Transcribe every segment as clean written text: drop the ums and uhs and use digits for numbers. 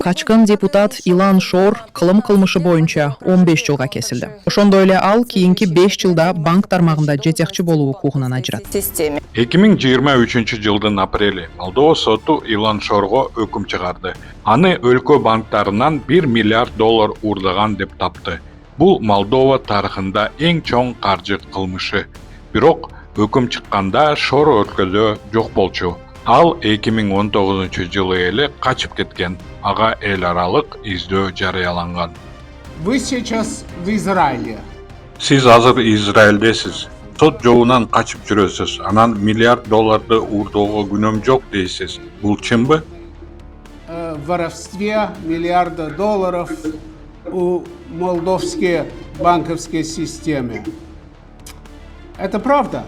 Качкын депутат Илан Шор кылым кылмышы боюнча 15 жылга кесилди. Ошондой эле ал кийинки 5 жылда банк тармагында жетекчи болуу укугунан ажырат. 2023 жылдын апрели Молдова соту Илан Шорго өкүм чыгарды. Аны өлкө банктарынан 1 миллиард доллар уурдаган деп тапты. Бул Молдова тарыхында эң чоң каржы кылмышы. Бирок өкүм чыкканда Шор өлкөдө жок болчу. Ал 2019 жылы эле качып кеткен. Ага эл аралык издөө жарыяланган. Вы сейчас в Израиле. Сиз азыр Израилдесиз. Сот жолунан качып жүрөсүз. Анан миллиард долларды уурдоого күнөөм жок дейсиз. Бул чынбы? В воровстве миллиарда долларов у молдовской банковской системы. Это правда?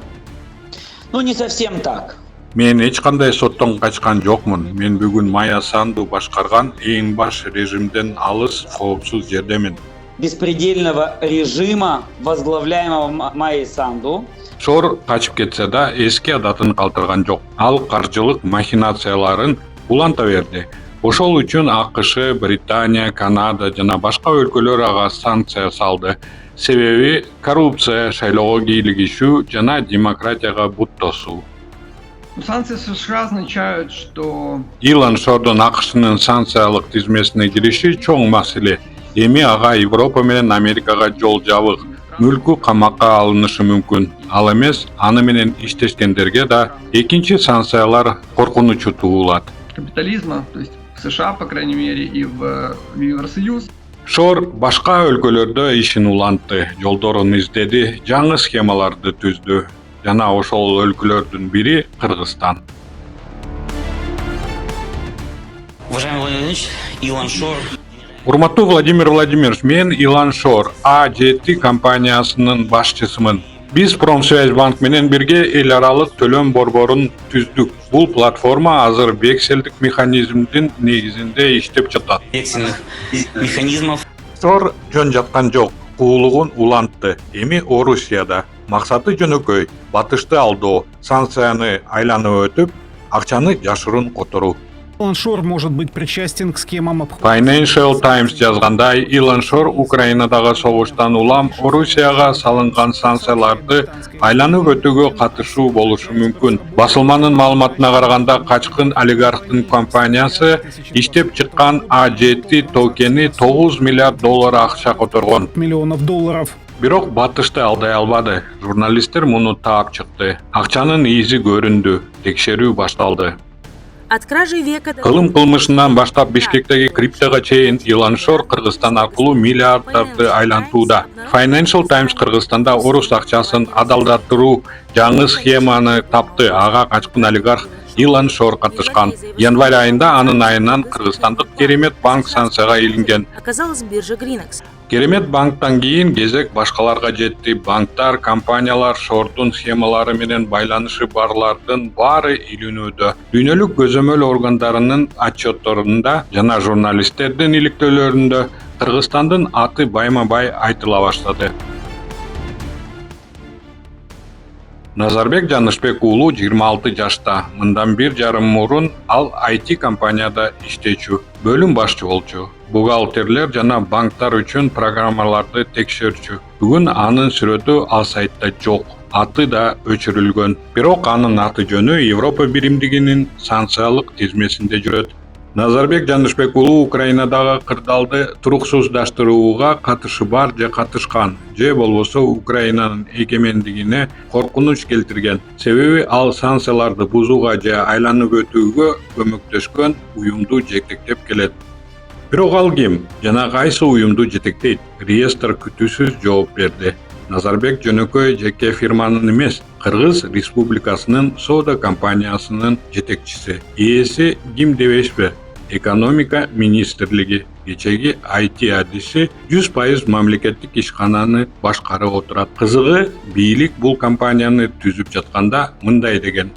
Ну, не совсем так. Мен эч кандай соттон качкан жокмун. Мен бүгүн Майя Санду башкарган эң баш режимден алыс, коопсуз жердемин. Беспредельного режима, возглавляемого Майей Санду. Шор качып кетсе да эски адатын калтырган жок. Ал каржылык махинацияларын уланта берди. Ошол үчүн АКШ, Британия, Канада жана башка өлкөлөр ага санкция салды. Себеби коррупция, шайлоого кийлигишүү жана демократияга бут тосуу. Санкции США означают, что Илан Шордун АКШнын санкциялык тизмесине кириши чоң маселе. Эми ага Европа менен Америкага жол жабык, мүлкү камакка алынышы мүмкүн. Ал эмес, аны менен иштешкендерге да экинчи санкциялар коркунучу туулат. капитализма, то есть в США, по крайней мере, и в Евросоюз. Шор башка өлкөлөрдө ишин улантты, жолдорун издеди, жаңы схемаларды түздү. Жана ошол өлкөлөрдүн бири Кыргызстан. Уважаемый Владимир Владимирович, Илан Шор. Урматтуу Владимир Владимирович, мен Илан Шор, А7 компаниясынын башчысымын. Биз Промсвязьбанк менен бирге эл аралык төлөм борборун түздүк. Бул платформа азыр векселдик механизмдин негизинде иштеп жатат. Вексельных механизмов. Шор жөн жаткан жок, куулугун улантты. Эми Орусияда. Максаты жөнөкөй, батышты алдоо, санкцияны айланып өтүп, акчаны жашырын которуу. Илан Шор может быть причастен к схемам Financial Times жазгандай, Илан Шор Украинадагы согуштан улам Орусияга салынган санкцияларды айланып өтүүгө катышуу болушу мүмкүн. Басылманын маалыматына караганда, качкын олигархтын компаниясы иштеп чыккан A7 токени 9 миллиард доллар акча которгон. миллионов долларов. Бирок батышты алдай албады. Журналисттер муну таап чыкты. Акчанын изи көрүндү. Текшерүү башталды. От кражи века до... Кылым кылмышынан баштап Бишкектеги криптога чейин Илан Шор Кыргызстан аркылуу миллиарддарды айлантууда. Financial Times Кыргызстанда орус акчасын адалдаттыруу жаңы схеманы тапты. Ага качкын олигарх Илан Шор катышкан. Январь айында анын айынан Кыргызстандык Керемет банк санкцияга илинген. Оказалась биржа Гринекс. Керемет банктан кийин кезек башкаларга жетти. Банктар, компаниялар Шордун схемалары менен байланышы барлардын баары илинүүдө. Дүйнөлүк көзөмөл органдарынын отчетторунда жана журналисттердин иликтөөлөрүндө Кыргызстандын аты байма-бай айтыла баштады. Назарбек Жанышбек уулу 26 жашта. Мындан 1,5 жыл мурун ал IT компанияда иштечү, бөлүм башчы болчу. Бухгалтерлер жана банктар үчүн программаларды текшерчү. Бүгүн анын сүрөтү ал сайтта жок. Аты да өчүрүлгөн. Бирок анын аты жөнү Европа биримдигинин санкциялык тизмесинде жүрөт. Назарбек Жанышбек уулу Украинадагы кырдаалды туруксуздаштырууга катышы бар же катышкан, же болбосо Украинанын эгемендигине коркунуч келтирген. Себеби ал санкцияларды бузууга же айланып өтүүгө көмөктөшкөн уюмду жетектеп келет. Бирок ал ким жана кайсы уюмду жетектейт? Реестр күтүүсүз жооп берди. Назарбек жөнөкөй жеке фирманын эмес, Кыргыз Республикасынын соода компаниясынын жетекчиси. Ээси ким дебешпи? Экономика министрлиги. Кечеги IT адиси 100% мамлекеттик ишкананы башкарып отурат. Кызыгы, бийлик бул компанияны түзүп жатканда мындай деген: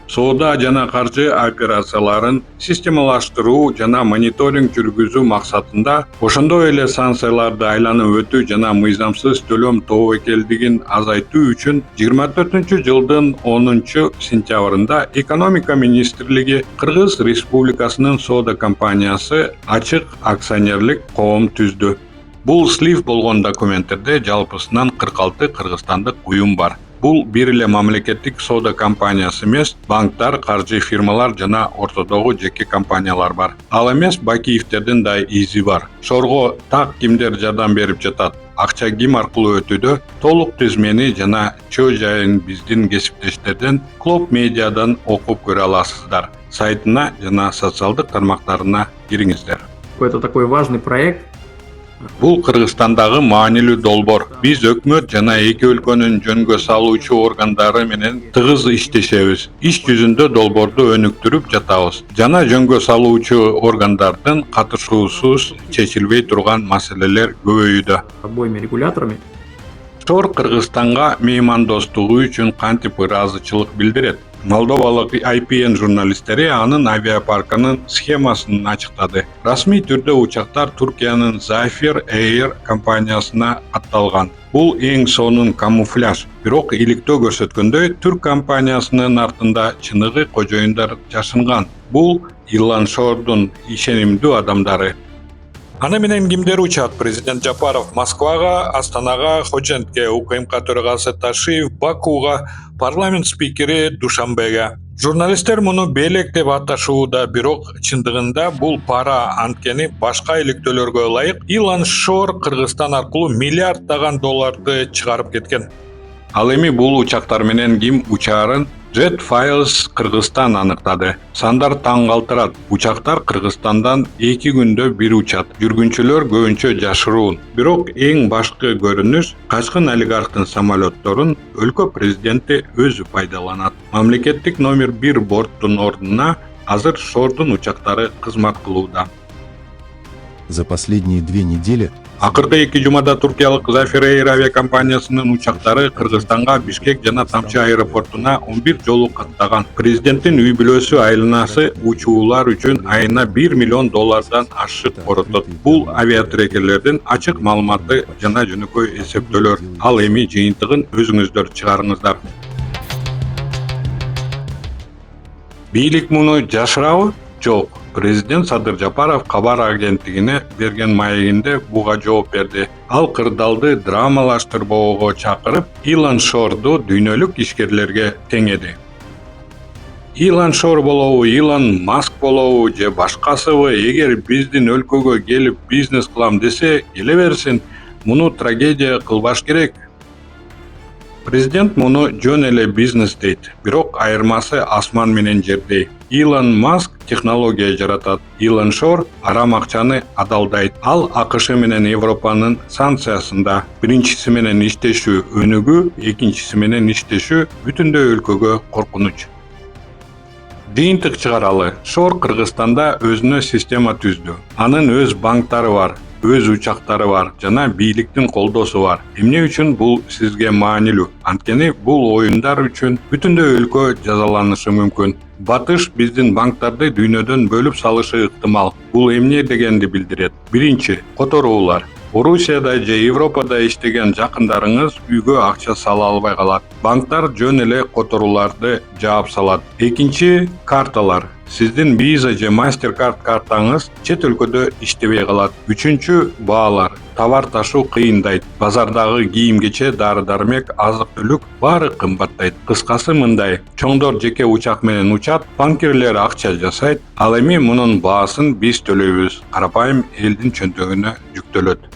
соода жана каржы операцияларын системалаштыруу жана мониторинг жүргүзүү максатында, ошондой эле санкцияларды айланып өтүү жана мыйзамсыз төлөм тобокелдигин азайтуу үчүн 24-жылдын 10-сентябрында Экономика министрлиги Кыргыз Республикасынын соода компаниясы ачык акционерлик коом түздү. Бул слив болгон документтерде жалпысынан 46 кыргызстандык уюм бар. Бул бир эле мамлекеттик соода компаниясы эмес, банктар, каржы фирмалар жана ортодогу жеке компаниялар бар. Ал эмес Бакиевтердин да изи бар. Шорго так кимдер жардам берип жатат, акча ким аркылуу өтүүдө, толук тизмени жана чөө жайын биздин кесиптештерден Клоп медиадан окуп көрө аласыздар. Сайтына жана социалдык тармактарына кириңиздер. Это такой важный проект. Бул Кыргызстандагы маанилүү долбоор. Биз өкмөт жана эки өлкөнүн жөнгө салуучу органдары менен тыгыз иштешебиз. Иш жүзүндө долбоорду өнүктүрүп жатабыз. Жана жөнгө салуучу органдардын катышуусуз чечилбей турган маселелер көбөйүүдө. Обоими регуляторами. Шор Кыргызстанга меймандостугу үчүн кантип ыраазычылык билдирет. Молдовалык IPN журналисттери анын авиапаркынын схемасын ачыктады. Расмий түрдө учактар Туркиянын Zafir Air компаниясына атталган. Бул эң сонун камуфляж. Бирок иликтөө көрсөткөндөй, түрк компаниясынын артында чыныгы кожоюндар жашынган. Бул Илан Шордун ишенимдүү адамдары. Аны менен кимдер учат? Президент Жапаров Москвага, Астанага, Ходжентке, УКМК төрагасы Ташиев Бакууга, парламент спикери Душанбеге. Журналисттер муну белек деп аташууда, бирок чындыгында бул пара, анткени башка иликтөөлөргө ылайык Илан Шор Кыргызстан аркылуу миллиарддаган долларды чыгарып кеткен. Ал эми бул учактар менен ким учаарын Jet Files Кыргызстан аныктады. Сандар таң калтырат. Учактар Кыргызстандан 2 күндө бир учат. Жүргүнчүлөр көбүнчө жашыруун. Бирок эң башкы көрүнүш качкын олигархтын самолетторун өлкө президенти өзү пайдаланат. Мамлекеттик номер 1 борттун ордуна азыр Шордун учактары кызмат кылууда. За последние 2 недели Акыркы 2 жумада туркиялык Zafir Air авиакомпаниясынын учактары Кыргызстанга Бишкек жана Тамчы аэропортуна 11 жолу каттаган. Президенттин үй бүлөсү айланасы учуулар үчүн айына $1 миллион ашык коротот. Бул авиатрекерлердин ачык маалыматы жана жөнөкөй эсептөөлөр. Ал эми жыйынтыгын өзүңүздөр чыгарыңыздар. Бийлик муну жашырабы? Жок. Президент Садыр Жапаров кабар агенттигине берген маегинде буга жооп берди. Ал кырдаалды драмалаштырбоого чакырып, Илан Шорду дүйнөлүк ишкерлерге теңеди. Илан Шор болобу, Илон Маск болобу же башкасыбы, эгер биздин өлкөгө келип бизнес кылам десе, келе берсин. Муну трагедия кылбаш керек. Президент муну жөн эле бизнес дейт, бирок айырмасы асман менен жердей. Илон Маск технология жаратат, Илан Шор арам акчаны адалдайт. Ал АКШ менен Европанын санкциясында биринчиси менен иштешүү өнүгүү, экинчиси менен иштешүү бүтүндөй өлкөгө коркунуч. Жыйынтык чыгаралы, Шор Кыргызстанда өзүнө система түздү. Анын өз банктары бар, өз учактары бар жана бийликтин колдоосу бар. Эмне үчүн бул сизге маанилүү? Анткени бул оюндар үчүн бүтүндөй өлкө жазаланышы мүмкүн. Батыш биздин банктарды дүйнөдөн бөлүп салышы ыктымал. Бул эмне дегенди билдирет? Биринчи, которуулар. Орусияда же Европада иштеген жакындарыңыз үйгө акча сала албай калат. Банктар жөн эле которууларды жаап салат. Экинчи, карталар. Сиздин Visa же MasterCard картаңыз чет өлкөдө иштебей калат. Үчүнчү, баалар. Товар ташуу кыйындайт. Базардагы кийим-кече, дары-дармек, азык-түлүк баары кымбаттайт. Кыскасы мындай, чоңдор жеке учак менен учат, банкирлер акча жасайт, ал эми мунун баасын биз төлөйбүз. Карапайым элдин чөнтөгүнө жүктөлөт.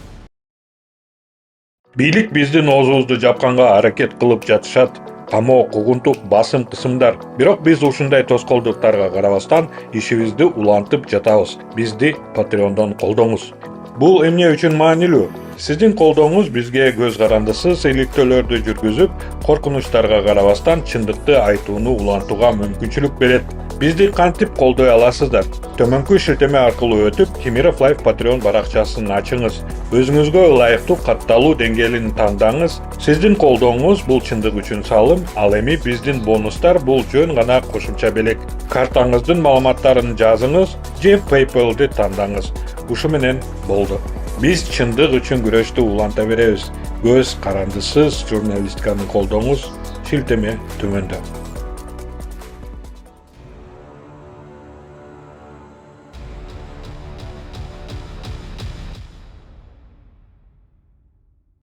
Бийлик биздин оозубузду жапканга аракет кылып жатышат. Камоо, кугунтук, басым кысымдар. Бирок биз ушундай тоскоолдуктарга карабастан ишибизди улантып жатабыз. Бизди Patreon'дон колдоңуз. Бул эмне үчүн маанилүү? Сиздин колдооңуз бизге көз карандысыз иликтөөлөрдү жүргүзүп, коркунучтарга карабастан чындыкты айтууну улантууга мүмкүнчүлүк берет. Бизди кантип колдой аласыздар? Төмөнкү шилтеме аркылуу өтүп, Кемиров Лайф Patreon баракчасын ачыңыз. Өзүңүзгө ылайыктуу катталуу деңгээлин тандаңыз. Сиздин колдооңуз бул чындык үчүн салым, ал эми биздин бонустар бул жөн гана кошумча белек. Картаңыздын маалыматтарын жазыңыз же PayPal'ды тандаңыз. Ушу менен болду. Биз чындык үчүн күрөштү уланта беребиз. Көз карандысыз журналистиканы колдооңуз. Шилтеме төмөндө.